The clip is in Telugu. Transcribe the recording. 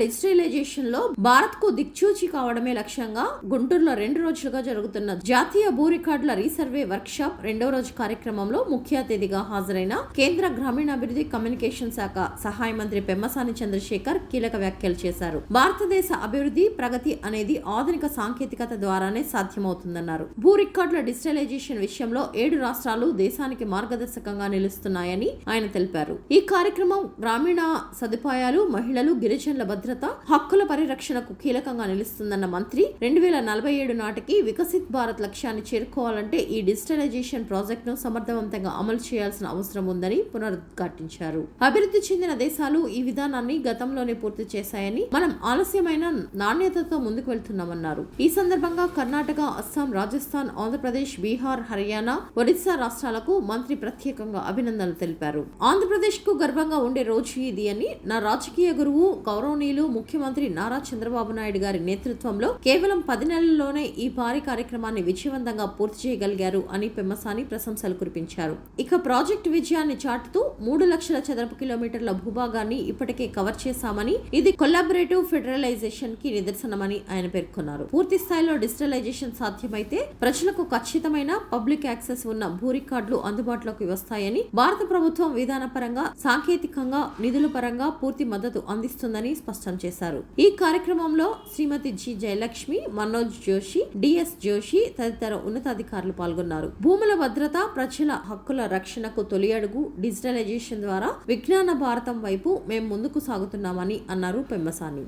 డిజిటలైజేషన్ లో భారత్ కు దిక్చూచి కావడమే లక్ష్యంగా గుంటూరులో 2 రోజులుగా జరుగుతున్న జాతీయ భూ రికార్డుల రీసర్వే వర్క్ షాప్ 2వ రోజు కార్యక్రమంలో ముఖ్య అతిథిగా హాజరైన కేంద్ర గ్రామీణాభివృద్ధి కమ్యూనికేషన్ శాఖ సహాయ మంత్రి పెమ్మసాని చంద్రశేఖర్ కీలక వ్యాఖ్యలు చేశారు. భారతదేశ అభివృద్ధి ప్రగతి అనేది ఆధునిక సాంకేతికత ద్వారానే సాధ్యమవుతుందన్నారు. భూ రికార్డుల డిజిటలైజేషన్ విషయంలో 7 రాష్ట్రాలు దేశానికి మార్గదర్శకంగా నిలుస్తున్నాయని ఆయన తెలిపారు. ఈ కార్యక్రమం గ్రామీణ సదుపాయాలు, మహిళలు, గిరిజనుల భద్రత, హక్కుల పరిరక్షణకు కీలకంగా నిలుస్తుందన్న మంత్రి 2047 నాటికి వికసిత్ భారత్ లక్ష్యాన్ని చేరుకోవాలంటే ఈ డిజిటలైజేషన్ ప్రాజెక్ట్ ను సమర్థవంతంగా అమలు చేయాల్సిన అవసరం ఉందని పునరుద్ఘాటించారు. అభివృద్ధి చెందిన దేశాలు ఈ విధానాన్ని గతంలోనే పూర్తి చేశాయని, మనం ఆలస్యమైన నాణ్యతతో ముందుకు వెళ్తున్నామన్నారు. ఈ సందర్భంగా కర్ణాటక, అస్సాం, రాజస్థాన్, ఆంధ్రప్రదేశ్, బీహార్, హర్యానా, ఒడిశా రాష్ట్రాలకు మంత్రి ప్రత్యేకంగా అభినందనలు తెలిపారు. ఆంధ్రప్రదేశ్ కు గర్వంగా ఉండే రోజు ఇది అని, నా రాజకీయ గురువు గౌరవనీయులు ముఖ్యమంత్రి నారా చంద్రబాబు నాయుడు గారి నేతృత్వంలో కేవలం 10 నెలల్లోనే ఈ భారీ కార్యక్రమాన్ని విజయవంతంగా పూర్తి చేయగలిగారు అని పెమ్మసాని ప్రశంసలు కురిపించారు. ఇక ప్రాజెక్టు విజయాన్ని చాటుతూ 3 లక్షల చదరపు కిలోమీటర్ల భూభాగాన్ని ఇప్పటికే కవర్ చేశామని, ఇది కొలాబరేటివ్ ఫెడరలైజేషన్ కి నిదర్శనమని ఆయన పేర్కొన్నారు. పూర్తి స్థాయిలో డిజిటలైజేషన్ సాధ్యమైతే ప్రజలకు ఖచ్చితమైన పబ్లిక్ యాక్సెస్ ఉన్న భూ రికార్డులు అందుబాటులోకి వస్తాయని, భారత ప్రభుత్వం విధానపరంగా, సాంకేతికంగా, నిధుల పరంగా పూర్తి మద్దతు అందిస్తుందని స్పష్టం చేశారు. ఈ కార్యక్రమంలో శ్రీమతి జి జయలక్ష్మి, మనోజ్ జోషి, డిఎస్ జోషి తదితర ఉన్నతాధికారులు పాల్గొన్నారు. భూముల భద్రత, ప్రజల హక్కుల రక్షణకు తొలి అడుగు డిజిటలైజేషన్ ద్వారా విజ్ఞాన భారతం వైపు మేం ముందుకు సాగుతున్నామని అన్నారు పెమ్మసాని.